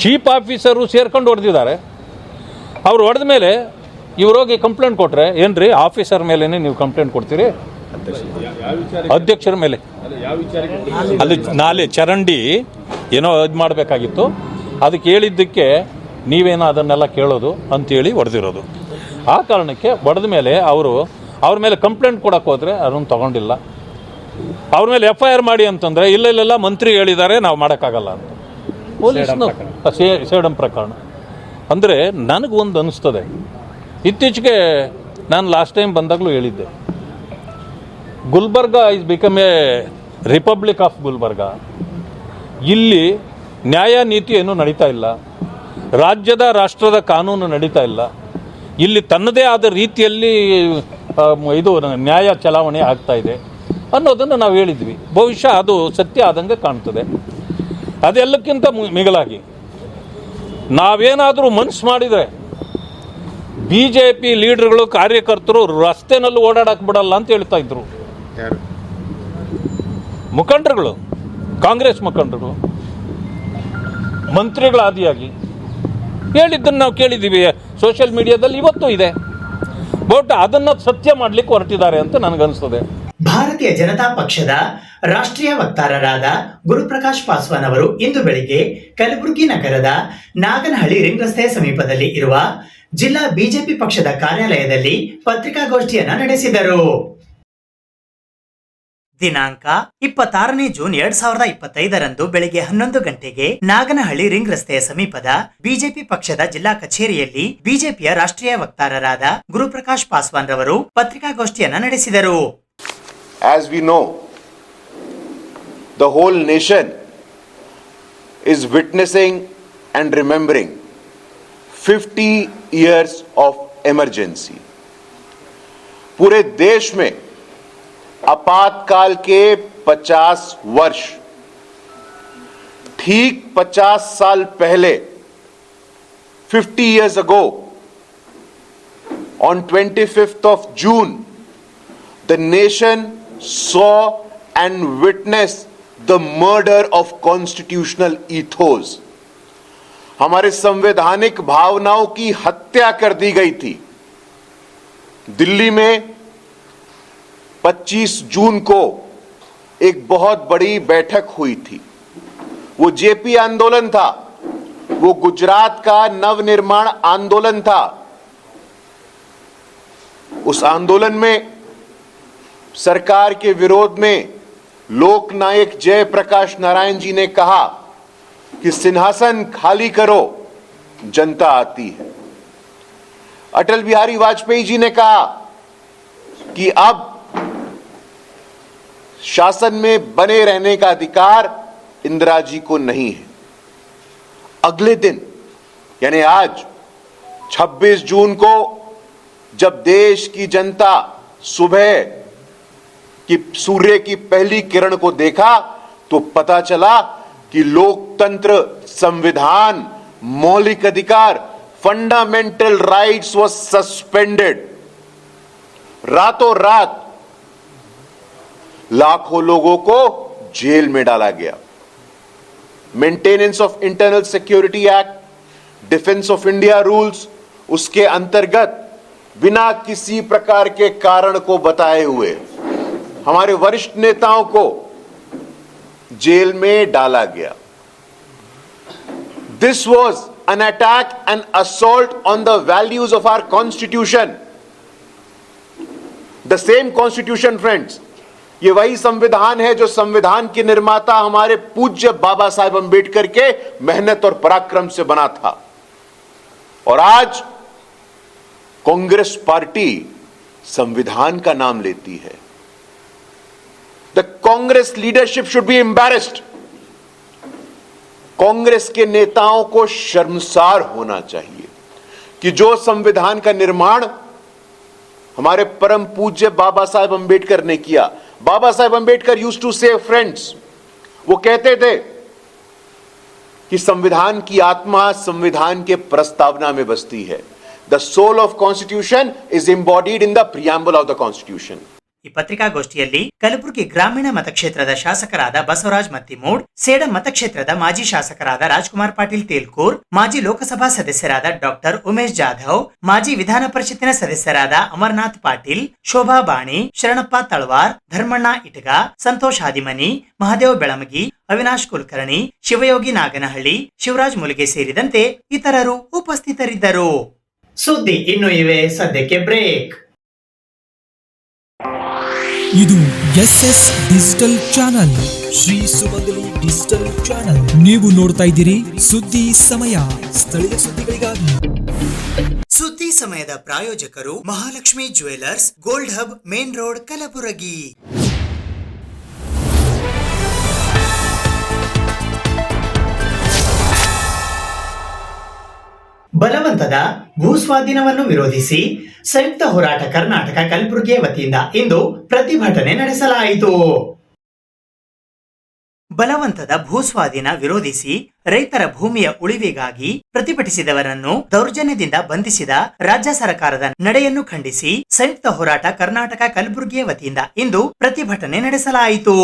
ಚೀಫ್ ಆಫೀಸರು ಸೇರ್ಕೊಂಡು ಹೊಡೆದಿದ್ದಾರೆ. ಅವ್ರು ಹೊಡೆದ ಮೇಲೆ ಇವ್ರು ಹೋಗಿ ಕಂಪ್ಲೇಂಟ್ ಕೊಟ್ಟರೆ, ಏನ್ರಿ ಆಫೀಸರ್ ಮೇಲೇ ನೀವು ಕಂಪ್ಲೇಂಟ್ ಕೊಡ್ತೀರಿ? ಅಧ್ಯಕ್ಷರ ಮೇಲೆ. ಅಲ್ಲಿ ನಾಳೆ ಚರಂಡಿ ಏನೋ ಇದು ಮಾಡಬೇಕಾಗಿತ್ತು, ಅದಕ್ಕೆ ಹೇಳಿದ್ದಕ್ಕೆ ನೀವೇನೋ ಅದನ್ನೆಲ್ಲ ಕೇಳೋದು ಅಂತೇಳಿ ಹೊಡೆದಿರೋದು. ಆ ಕಾರಣಕ್ಕೆ ಹೊಡೆದ ಮೇಲೆ ಅವರು ಅವ್ರ ಮೇಲೆ ಕಂಪ್ಲೇಂಟ್ ಕೊಡಕ್ಕೆ ಹೋದರೆ ಅದನ್ನು ತಗೊಂಡಿಲ್ಲ. ಅವ್ರ ಮೇಲೆ FIR ಮಾಡಿ ಅಂತಂದರೆ ಇಲ್ಲ ಮಂತ್ರಿ ಹೇಳಿದ್ದಾರೆ ನಾವು ಮಾಡೋಕ್ಕಾಗಲ್ಲ ಅಂತ. ಪೊಲೀಸ್ನು ಸೇಡಂ ಪ್ರಕರಣ ಅಂದರೆ ನನಗೊಂದು ಅನ್ನಿಸ್ತದೆ. ಇತ್ತೀಚೆಗೆ ನಾನು ಲಾಸ್ಟ್ ಟೈಮ್ ಬಂದಾಗಲೂ ಹೇಳಿದ್ದೆ, Gulbarga is become A republic of Gulbarga. ಇಲ್ಲಿ ನ್ಯಾಯ ನೀತಿ ಏನೂ ನಡೀತಾ ಇಲ್ಲ, ರಾಷ್ಟ್ರದ ಕಾನೂನು ನಡೀತಾ ಇಲ್ಲ. ಇಲ್ಲಿ ತನ್ನದೇ ಆದ ರೀತಿಯಲ್ಲಿ ಇದು ನ್ಯಾಯ ಚಲಾವಣೆ ಆಗ್ತಾ ಇದೆ ಅನ್ನೋದನ್ನು ನಾವು ಹೇಳಿದ್ವಿ. ಬಹುಶಃ ಅದು ಸತ್ಯ ಆದಂಗೆ ಕಾಣ್ತದೆ. ಅದೆಲ್ಲಕ್ಕಿಂತ ಮಿಗಿಲಾಗಿ ನಾವೇನಾದರೂ ಮನಸ್ಸು ಮಾಡಿದರೆ BJP ಲೀಡರ್ಗಳು ಕಾರ್ಯಕರ್ತರು ರಸ್ತೆನಲ್ಲಿ ಓಡಾಡಕ್ಕೆ ಬಿಡಲ್ಲ ಅಂತ ಹೇಳ್ತಾ ಇದ್ರು. ಮುಖಂಡರುಗಳು, ಕಾಂಗ್ರೆಸ್ ಮುಖಂಡರು, ಮಂತ್ರಿಗಳಾದಿಯಾಗಿ ಹೇಳಿದ್ದನ್ನು ನಾವು ಕೇಳಿದ್ದೀವಿ. ಸೋಷಿಯಲ್ ಮೀಡಿಯಾದಲ್ಲಿ ಇವತ್ತು ಇದೆ. ಬಟ್ ಅದನ್ನು ಸತ್ಯ ಮಾಡಲಿಕ್ಕೆ ಹೊರಟಿದ್ದಾರೆ ಅಂತ ನನಗನ್ನಿಸ್ತದೆ. ಭಾರತೀಯ ಜನತಾ ಪಕ್ಷದ ರಾಷ್ಟ್ರೀಯ ವಕ್ತಾರರಾದ ಗುರುಪ್ರಕಾಶ್ ಪಾಸ್ವಾನ್ ಅವರು ಇಂದು ಬೆಳಿಗ್ಗೆ ಕಲಬುರಗಿ ನಗರದ ನಾಗನಹಳ್ಳಿ ರಿಂಗ್ ರಸ್ತೆಯ ಸಮೀಪದಲ್ಲಿ ಇರುವ ಜಿಲ್ಲಾ ಬಿಜೆಪಿ ಪಕ್ಷದ ಕಾರ್ಯಾಲಯದಲ್ಲಿ ಪತ್ರಿಕಾಗೋಷ್ಠಿಯನ್ನ ನಡೆಸಿದರು. ದಿನಾಂಕ 26ನೇ ಜೂನ್ 2025ರಂದು ಬೆಳಿಗ್ಗೆ 11 ಗಂಟೆಗೆ ನಾಗನಹಳ್ಳಿ ರಿಂಗ್ ರಸ್ತೆಯ ಸಮೀಪದ ಬಿಜೆಪಿ ಪಕ್ಷದ ಜಿಲ್ಲಾ ಕಚೇರಿಯಲ್ಲಿ ಬಿಜೆಪಿಯ ರಾಷ್ಟ್ರೀಯ ವಕ್ತಾರರಾದ ಗುರುಪ್ರಕಾಶ್ ಪಾಸ್ವಾನ್ ರವರು ಪತ್ರಿಕಾಗೋಷ್ಠಿಯನ್ನ ನಡೆಸಿದರು. As we know, the whole nation is witnessing and remembering 50 years of emergency. पूरे देश में आपातकाल के 50 वर्ष, ठीक 50 साल पहले 50 years ago on 25th of June the nation saw and witnessed the murder of constitutional ethos. हमारे संवैधानिक भावनाओं की हत्या कर दी गई थी. दिल्ली में 25 जून को एक बहुत बड़ी बैठक हुई थी. वो जेपी आंदोलन था, वो गुजरात का नवनिर्माण आंदोलन था. उस आंदोलन में सरकार के विरोध में लोकनायक जयप्रकाश नारायण जी ने कहा कि सिंहासन खाली करो, जनता आती है. अटल बिहारी वाजपेयी जी ने कहा कि अब शासन में बने रहने का अधिकार इंदिरा जी को नहीं है. अगले दिन यानी आज 26 जून को जब देश की जनता सुबह कि सूर्य की पहली किरण को देखा तो पता चला कि लोकतंत्र, संविधान, मौलिक अधिकार, फंडामेंटल राइट्स वाज सस्पेंडेड. रातों रात लाखों लोगों को जेल में डाला गया. Maintenance of internal security act, defence of India rules, उसके अंतर्गत बिना किसी प्रकार के कारण को बताए हुए हमारे वरिष्ठ नेताओं को जेल में डाला गया. This was an attack and assault on the values of our constitution. The same constitution, friends. ये वही संविधान है जो संविधान के निर्माता हमारे पूज्य बाबा साहेब अंबेडकर के मेहनत और पराक्रम से बना था. और आज कांग्रेस पार्टी संविधान का नाम लेती है. The Congress leadership should be embarrassed. Congress के नेताओं को शर्मसार होना चाहिए कि जो संविधान का निर्माण हमारे परम पूज्य बाबा साहेब अंबेडकर ने किया. बाबा साहेब अंबेडकर यूज्ड टू से, फ्रेंड्स, वो कहते थे कि संविधान की आत्मा संविधान के प्रस्तावना में बसती है. The soul of constitution is embodied in the preamble of the constitution. ಈ ಪತ್ರಿಕಾಗೋಷ್ಠಿಯಲ್ಲಿ ಕಲಬುರಗಿ ಗ್ರಾಮೀಣ ಮತಕ್ಷೇತ್ರದ ಶಾಸಕರಾದ ಬಸವರಾಜ್ ಮತ್ತಿಮೂಡ್, ಸೇಡಂ ಮತಕ್ಷೇತ್ರದ ಮಾಜಿ ಶಾಸಕರಾದ ರಾಜ್ಕುಮಾರ್ ಪಾಟೀಲ್ ತೇಲ್ಕೂರ್, ಮಾಜಿ ಲೋಕಸಭಾ ಸದಸ್ಯರಾದ ಡಾಕ್ಟರ್ ಉಮೇಶ್ ಜಾಧವ್, ಮಾಜಿ ವಿಧಾನ ಪರಿಷತ್ತಿನ ಸದಸ್ಯರಾದ ಅಮರನಾಥ್ ಪಾಟೀಲ್, ಶೋಭಾ ಬಾಣಿ, ಶರಣಪ್ಪ ತಳವಾರ್, ಧರ್ಮಣ್ಣ ಇಟಗ, ಸಂತೋಷ್ ಹಾದಿಮನಿ, ಮಹದೇವ್ ಬೆಳಮಗಿ, ಅವಿನಾಶ್ ಕುಲಕರ್ಣಿ, ಶಿವಯೋಗಿ ನಾಗನಹಳ್ಳಿ, ಶಿವರಾಜ್ ಮುಲಗೆ ಸೇರಿದಂತೆ ಇತರರು ಉಪಸ್ಥಿತರಿದ್ದರು. ಸುದ್ದಿ ಇನ್ನೂ ಇವೆ, ಸದ್ಯಕ್ಕೆ ಬ್ರೇಕ್. ಇದು SS ಡಿಜಿಟಲ್ ಚಾನಲ್, ಶ್ರೀ ಸುಮಂಗಲಿ ಡಿಜಿಟಲ್ ಚಾನಲ್. ನೀವು ನೋಡ್ತಾ ಇದ್ದೀರಿ ಸುದ್ದಿ ಸಮಯ, ಸ್ಥಳೀಯ ಸುದ್ದಿಗಳಿಗಾಗಿ. ಸುದ್ದಿ ಸಮಯದ ಪ್ರಾಯೋಜಕರು Mahalakshmi jewellers, gold hub, main road, Kalaburagi. ಬಲವಂತದ ಭೂಸ್ವಾಧೀನವನ್ನು ವಿರೋಧಿಸಿ ಸಂಯುಕ್ತ ಹೋರಾಟ ಕರ್ನಾಟಕ ಕಲಬುರಗಿಯ ವತಿಯಿಂದ ಇಂದು ಪ್ರತಿಭಟನೆ ನಡೆಸಲಾಯಿತು. ಬಲವಂತದ ಭೂಸ್ವಾಧೀನ ವಿರೋಧಿಸಿ ರೈತರ ಭೂಮಿಯ ಉಳಿವಿಗಾಗಿ ಪ್ರತಿಭಟಿಸಿದವರನ್ನು ದೌರ್ಜನ್ಯದಿಂದ ಬಂಧಿಸಿದ ರಾಜ್ಯ ಸರ್ಕಾರದ ನಡೆಯನ್ನು ಖಂಡಿಸಿ ಸಂಯುಕ್ತ ಹೋರಾಟ ಕರ್ನಾಟಕ ಕಲಬುರಗಿಯ ವತಿಯಿಂದ ಇಂದು ಪ್ರತಿಭಟನೆ ನಡೆಸಲಾಯಿತು.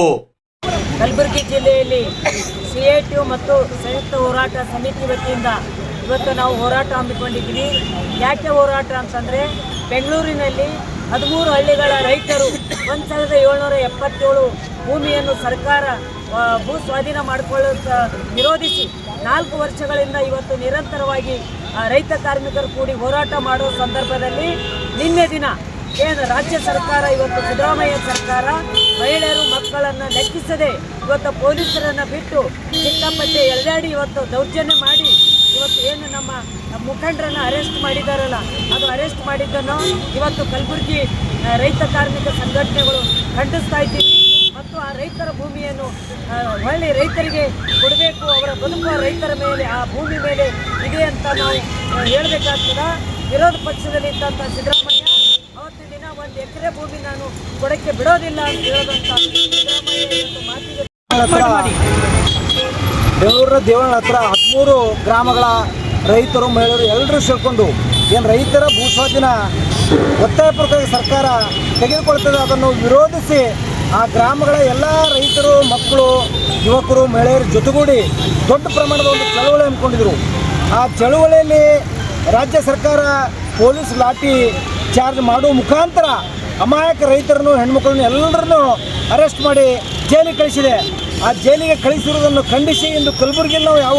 ಕಲಬುರಗಿ ಜಿಲ್ಲೆಯಲ್ಲಿ CITU ಮತ್ತು ಸಂಯುಕ್ತ ಹೋರಾಟ ಸಮಿತಿ ವತಿಯಿಂದ ಇವತ್ತು ನಾವು ಹೋರಾಟ ಹಮ್ಮಿಕೊಂಡಿದ್ದೀವಿ. ಯಾಕೆ ಹೋರಾಟ ಅಂತಂದರೆ, ಬೆಂಗಳೂರಿನಲ್ಲಿ 13 ಹಳ್ಳಿಗಳ ರೈತರು 1777 ಭೂಮಿಯನ್ನು ಸರ್ಕಾರ ಭೂ ಸ್ವಾಧೀನ ಮಾಡಿಕೊಳ್ಳುವ ವಿರೋಧಿಸಿ 4 ವರ್ಷಗಳಿಂದ ಇವತ್ತು ನಿರಂತರವಾಗಿ ರೈತ ಕಾರ್ಮಿಕರು ಕೂಡಿ ಹೋರಾಟ ಮಾಡುವ ಸಂದರ್ಭದಲ್ಲಿ ನಿನ್ನೆ ದಿನ ಏನು ರಾಜ್ಯ ಸರ್ಕಾರ, ಇವತ್ತು ಸಿದ್ದರಾಮಯ್ಯ ಸರ್ಕಾರ ಮಹಿಳೆಯರು ಮಕ್ಕಳನ್ನು ಲೆಕ್ಕಿಸದೆ ಇವತ್ತು ಪೊಲೀಸರನ್ನು ಬಿಟ್ಟು ಸಿಕ್ಕಾಪಟ್ಟೆ ಎಳೆದಾಡಿ ಇವತ್ತು ದೌರ್ಜನ್ಯ ಮಾಡಿ ಇವತ್ತು ಏನು ನಮ್ಮ ಮುಖಂಡರನ್ನು ಅರೆಸ್ಟ್ ಮಾಡಿದಾರಲ್ಲ, ಅದು ಅರೆಸ್ಟ್ ಮಾಡಿದ್ದನ್ನು ಇವತ್ತು ಕಲಬುರಗಿ ರೈತ ಕಾರ್ಮಿಕ ಸಂಘಟನೆಗಳು ಖಂಡಿಸ್ತಾ ಇದ್ದೀವಿ. ಮತ್ತು ಆ ರೈತರ ಭೂಮಿಯನ್ನು ಹೊಳ್ಳಿ ರೈತರಿಗೆ ಕೊಡಬೇಕು, ಅವರ ಬದುಕುವ ರೈತರ ಮೇಲೆ, ಆ ಭೂಮಿ ಮೇಲೆ ಇದೆ ಅಂತ ನಾವು ಹೇಳಬೇಕಾಗ್ತದೆ. ವಿರೋಧ ಪಕ್ಷದಲ್ಲಿ ಇದ್ದಂಥ ಸಿದ್ದರಾಮಯ್ಯ ಅವತ್ತಿನ ದಿನ 1 ಎಕರೆ ಭೂಮಿ ನಾನು ಕೊಡಕ್ಕೆ ಬಿಡೋದಿಲ್ಲ ಅಂತ ಹೇಳೋದಂಥ ಸಿದ್ದರಾಮಯ್ಯ ಮಾತಿಗೆ ಬೆಂಗಳೂರಿನ ದೇವಳ ಹತ್ರ 13 ಗ್ರಾಮಗಳ ರೈತರು ಮಹಿಳೆಯರು ಎಲ್ಲರೂ ಸೇರಿಕೊಂಡು ಏನು ರೈತರ ಭೂಸ್ವಾಧೀನ ಒತ್ತಾಯಪೂರ್ವಕವಾಗಿ ಸರ್ಕಾರ ತೆಗೆದುಕೊಳ್ತದೆ, ಅದನ್ನು ವಿರೋಧಿಸಿ ಆ ಗ್ರಾಮಗಳ ಎಲ್ಲ ರೈತರು, ಮಕ್ಕಳು, ಯುವಕರು, ಮಹಿಳೆಯರ ಜೊತೆಗೂಡಿ ದೊಡ್ಡ ಪ್ರಮಾಣದ ಒಂದು ಚಳವಳಿ ಹಮ್ಮಿಕೊಂಡಿದ್ರು. ಆ ಚಳವಳಿಯಲ್ಲಿ ರಾಜ್ಯ ಸರ್ಕಾರ ಪೊಲೀಸ್ ಲಾಠಿ ಚಾರ್ಜ್ ಮಾಡುವ ಮುಖಾಂತರ ಅಮಾಯಕ ರೈತರನ್ನು, ಹೆಣ್ಮಕ್ಳನ್ನು ಎಲ್ಲರನ್ನೂ ಅರೆಸ್ಟ್ ಮಾಡಿ ಜೈಲಿಗೆ ಕಳಿಸಿದೆ. ಆ ಜೈಲಿಗೆ ಕಳಿಸಿರುವುದನ್ನು ಖಂಡಿಸಿ ಇಂದು ಕಲಬುರಗಿಯಲ್ಲಿ ನಾವು ಯಾವ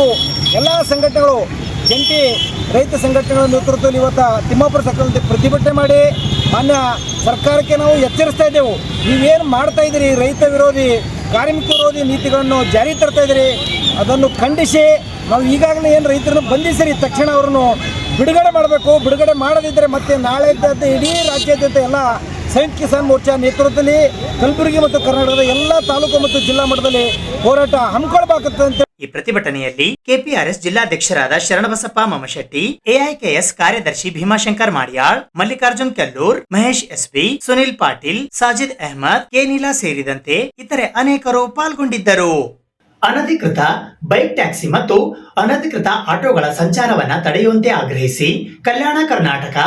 ಎಲ್ಲ ಸಂಘಟನೆಗಳು, ಜಂಟಿ ರೈತ ಸಂಘಟನೆಗಳ ನೇತೃತ್ವದಲ್ಲಿ ಇವತ್ತು ತಿಮ್ಮಾಪುರ ಸರ್ಕಾರದಲ್ಲಿ ಪ್ರತಿಭಟನೆ ಮಾಡಿ ಮಾನ್ಯ ಸರ್ಕಾರಕ್ಕೆ ನಾವು ಎಚ್ಚರಿಸ್ತಾ ಇದ್ದೆವು. ನೀವೇನು ಮಾಡ್ತಾ ಇದ್ದೀರಿ, ರೈತ ವಿರೋಧಿ, ಕಾರ್ಮಿಕ ವಿರೋಧಿ ನೀತಿಗಳನ್ನು ಜಾರಿ ತರ್ತಾ ಇದ್ದೀರಿ, ಅದನ್ನು ಖಂಡಿಸಿ ನಾವು ಈಗಾಗಲೇ ಏನು ರೈತರನ್ನು ಬಂಧಿಸಿರಿ, ತಕ್ಷಣ ಅವರನ್ನು ಬಿಡುಗಡೆ ಮಾಡಬೇಕು. ಬಿಡುಗಡೆ ಮಾಡದಿದ್ದರೆ ಮತ್ತೆ ನಾಳೆ ಇಡೀ ರಾಜ್ಯಾದ್ಯಂತ ಎಲ್ಲ ಸಂಯುಕ್ತ ಕಿಸಾನ್ ಮೋರ್ಚಾ ನೇತೃತ್ವದಲ್ಲಿ ಕಲಬುರಗಿ ಮತ್ತು ಕರ್ನಾಟಕದ ಎಲ್ಲ ತಾಲೂಕು ಮತ್ತು ಜಿಲ್ಲಾ ಮಟ್ಟದಲ್ಲಿ ಹೋರಾಟ ಹಮ್ಮಿಕೊಳ್ಳಬೇಕಾಗುತ್ತದೆ. ಈ ಪ್ರತಿಭಟನೆಯಲ್ಲಿ KPRS ಜಿಲ್ಲಾಧ್ಯಕ್ಷರಾದ ಶರಣಬಸಪ್ಪ ಮಮಶೆಟ್ಟಿ, AIKS ಕಾರ್ಯದರ್ಶಿ ಭೀಮಾಶಂಕರ್ ಮಾಡ್ಯಾಳ್, ಮಲ್ಲಿಕಾರ್ಜುನ್ ಕೆಲ್ಲೂರ್, ಮಹೇಶ್ SB, ಸುನಿಲ್ ಪಾಟೀಲ್, ಸಾಜಿದ್ ಅಹಮದ್, K-ನೀಲಾ ಸೇರಿದಂತೆ ಇತರೆ ಅನೇಕರು ಪಾಲ್ಗೊಂಡಿದ್ದರು. ಅನಧಿಕೃತ ಬೈಕ್ ಟ್ಯಾಕ್ಸಿ ಮತ್ತು ಅನಧಿಕೃತ ಆಟೋಗಳ ಸಂಚಾರವನ್ನ ತಡೆಯುವಂತೆ ಆಗ್ರಹಿಸಿ ಕಲ್ಯಾಣ ಕರ್ನಾಟಕ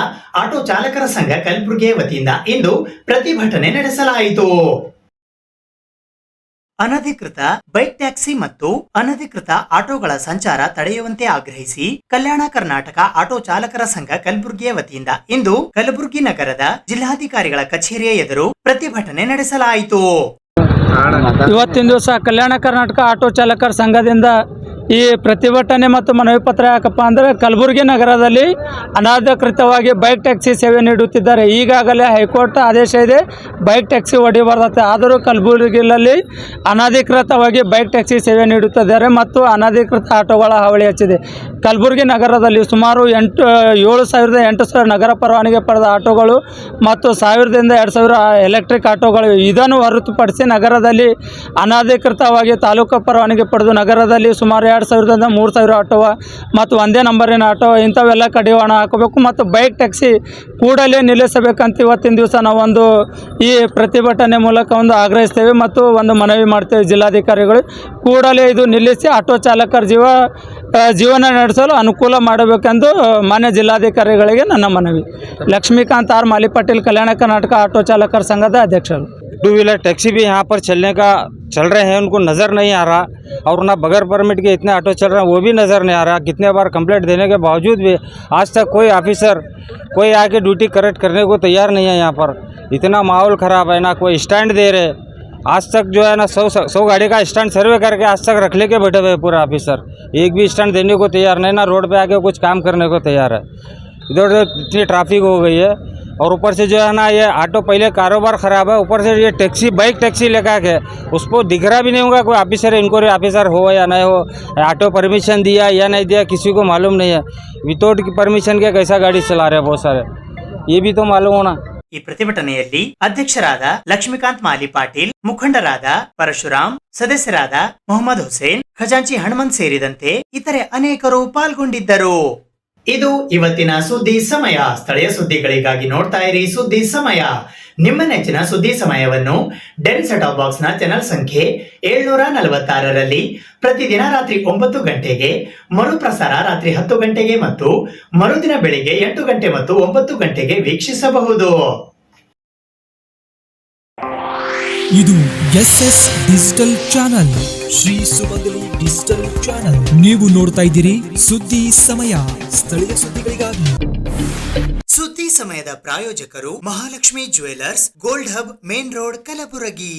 ಆಟೋ ಚಾಲಕರ ಸಂಘ ಕಲಬುರಗಿಯ ವತಿಯಿಂದ ಇಂದು ಪ್ರತಿಭಟನೆ ನಡೆಸಲಾಯಿತು. ಅನಧಿಕೃತ ಬೈಕ್ ಟ್ಯಾಕ್ಸಿ ಮತ್ತು ಅನಧಿಕೃತ ಆಟೋಗಳ ಸಂಚಾರ ತಡೆಯುವಂತೆ ಆಗ್ರಹಿಸಿ ಕಲ್ಯಾಣ ಕರ್ನಾಟಕ ಆಟೋ ಚಾಲಕರ ಸಂಘ ಕಲಬುರಗಿಯ ವತಿಯಿಂದ ಇಂದು ಕಲಬುರಗಿ ನಗರದ ಜಿಲ್ಲಾಧಿಕಾರಿಗಳ ಕಚೇರಿಯ ಎದುರು ಪ್ರತಿಭಟನೆ ನಡೆಸಲಾಯಿತು. ಇವತ್ತಿನ ದಿವಸ ಕಲ್ಯಾಣ ಕರ್ನಾಟಕ ಆಟೋ ಚಾಲಕರ ಸಂಘದಿಂದ ಈ ಪ್ರತಿಭಟನೆ ಮತ್ತು ಮನವಿ ಪತ್ರ ಯಾಕಪ್ಪ ಅಂದರೆ, ಕಲಬುರಗಿ ನಗರದಲ್ಲಿ ಅನಧಿಕೃತವಾಗಿ ಬೈಕ್ ಟ್ಯಾಕ್ಸಿ ಸೇವೆ ನೀಡುತ್ತಿದ್ದಾರೆ. ಈಗಾಗಲೇ ಹೈಕೋರ್ಟ್ ಆದೇಶ ಇದೆ, ಬೈಕ್ ಟ್ಯಾಕ್ಸಿ ಹೊಡಿಬಾರ್ದತ್ತೆ. ಆದರೂ ಕಲಬುರಗಿಯಲ್ಲಿ ಅನಧಿಕೃತವಾಗಿ ಬೈಕ್ ಟ್ಯಾಕ್ಸಿ ಸೇವೆ ನೀಡುತ್ತಿದ್ದಾರೆ ಮತ್ತು ಅನಧಿಕೃತ ಆಟೋಗಳ ಹಾವಳಿ ಹೆಚ್ಚಿದೆ. ಕಲಬುರಗಿ ನಗರದಲ್ಲಿ ಸುಮಾರು 7,000-8,000 ನಗರ ಪರವಾನಗಿ ಪಡೆದ ಆಟೋಗಳು ಮತ್ತು 1,000ದಿಂದ 2,000 ಎಲೆಕ್ಟ್ರಿಕ್ ಆಟೋಗಳು. ಇದನ್ನು ಹೊರತುಪಡಿಸಿ ನಗರದಲ್ಲಿ ಅನಧಿಕೃತವಾಗಿ ತಾಲೂಕು ಪರವಾನಗಿ ಪಡೆದು ನಗರದಲ್ಲಿ ಸುಮಾರು 2,000ದಿಂದ 3,000 ಆಟೋ ಮತ್ತು ಒಂದೇ ನಂಬರಿನ ಆಟೋ ಇಂಥವೆಲ್ಲ ಕಡಿವಾಣ ಹಾಕಬೇಕು ಮತ್ತು ಬೈಕ್ ಟ್ಯಾಕ್ಸಿ ಕೂಡಲೇ ನಿಲ್ಲಿಸಬೇಕಂತ ಇವತ್ತಿನ ದಿವಸ ನಾವೊಂದು ಈ ಪ್ರತಿಭಟನೆ ಮೂಲಕ ಒಂದು ಆಗ್ರಹಿಸ್ತೇವೆ ಮತ್ತು ಒಂದು ಮನವಿ ಮಾಡ್ತೇವೆ. ಜಿಲ್ಲಾಧಿಕಾರಿಗಳು ಕೂಡಲೇ ಇದು ನಿಲ್ಲಿಸಿ ಆಟೋ ಚಾಲಕರ ಜೀವನ ನಡೆಸಲು ಅನುಕೂಲ ಮಾಡಬೇಕೆಂದು ಮಾನ್ಯ ಜಿಲ್ಲಾಧಿಕಾರಿಗಳಿಗೆ ನನ್ನ ಮನವಿ. ಲಕ್ಷ್ಮೀಕಾಂತ್ ಆರ್ ಮಾಲಿಪಾಟೀಲ್, ಕಲ್ಯಾಣ ಕರ್ನಾಟಕ ಆಟೋ ಚಾಲಕರ संघದ ಅಧ್ಯಕ್ಷರು. 2 व्हीलर टैक्सी भी यहाँ पर चल रहे हैं, उनको नज़र नहीं आ रहा, और ना बगैर परमिट के इतने ऑटो चल रहे हैं वो भी नज़र नहीं आ रहा. कितने बार कंप्लेंट देने के बावजूद भी आज तक कोई ऑफिसर कोई आके ड्यूटी करेक्ट करने को तैयार नहीं है. यहाँ पर इतना माहौल ख़राब है, ना कोई स्टैंड दे रहे. आज तक जो है ना 100 गाड़ी का स्टैंड सर्वे करके आज तक रख लेके बैठे हुए पूरा ऑफिसर, एक भी स्टैंड देने को तैयार नहीं, ना रोड पे आके कुछ काम करने को तैयार है. इधर इतनी ट्रैफिक हो गई है, और ऊपर से जो है ना ये ऑटो पहले कारोबार ख़राब है, ऊपर से ये टैक्सी बाइक टैक्सी लेकर के उसको दिख रहा भी नहीं होगा कोई ऑफिसर, इंक्वायरी ऑफिसर हो या नहीं हो, ऑटो परमिशन दिया या नहीं दिया किसी को मालूम नहीं है। विदाउट परमिशन के कैसा गाड़ी चला रहे हैं बहुत सारे, ये भी तो मालूम होना। ಈ ಪ್ರತಿಭಟನೆಯಲ್ಲಿ ಅಧ್ಯಕ್ಷರಾದ ಲಕ್ಷ್ಮೀಕಾಂತ್ ಮಾಲಿ ಪಾಟೀಲ್, ಮುಖಂಡರಾದ ಪರಶುರಾಮ್, ಸದಸ್ಯರಾದ ಮೊಹಮ್ಮದ್ ಹುಸೇನ್, ಖಜಾಂಚಿ ಹನುಮಂತ್ ಸೇರಿದಂತೆ ಇತರೆ ಅನೇಕರು ಪಾಲ್ಗೊಂಡಿದ್ದರು. ಇದು ಇವತ್ತಿನ ಸುದ್ದಿ ಸಮಯ. ಸ್ಥಳೀಯ ಸುದ್ದಿಗಳಿಗಾಗಿ ನೋಡ್ತಾ ಇರಿ ಸುದ್ದಿ ಸಮಯ. ನಿಮ್ಮ ನೆಚ್ಚಿನ ಸುದ್ದಿ ಸಮಯವನ್ನು ಡೆನ್ ಸೆಟ್ ಆಫ್ ಬಾಕ್ಸ್ ನ ಚಾನೆಲ್ ಸಂಖ್ಯೆ 746ರಲ್ಲಿ ಪ್ರತಿದಿನ ರಾತ್ರಿ 9 ಗಂಟೆಗೆ, ಮರುಪ್ರಸಾರ ರಾತ್ರಿ 10 ಗಂಟೆಗೆ ಮತ್ತು ಮರುದಿನ ಬೆಳಿಗ್ಗೆ 8 ಗಂಟೆ ಮತ್ತು 9 ಗಂಟೆಗೆ ವೀಕ್ಷಿಸಬಹುದು. ಇದು SS ಡಿಜಿಟಲ್ ಚಾನಲ್, ಶ್ರೀ ಸುಮಂಗಲಿ ಡಿಜಿಟಲ್ ಚಾನಲ್. ನೀವು ನೋಡ್ತಾ ಇದ್ದೀರಿ ಸುದ್ದಿ ಸಮಯ, ಸ್ಥಳೀಯ ಸುದ್ದಿಗಳಿಗಾಗಿ. ಸುದ್ದಿ ಸಮಯದ ಪ್ರಾಯೋಜಕರು Mahalakshmi jewellers, gold hub, main road, Kalaburagi.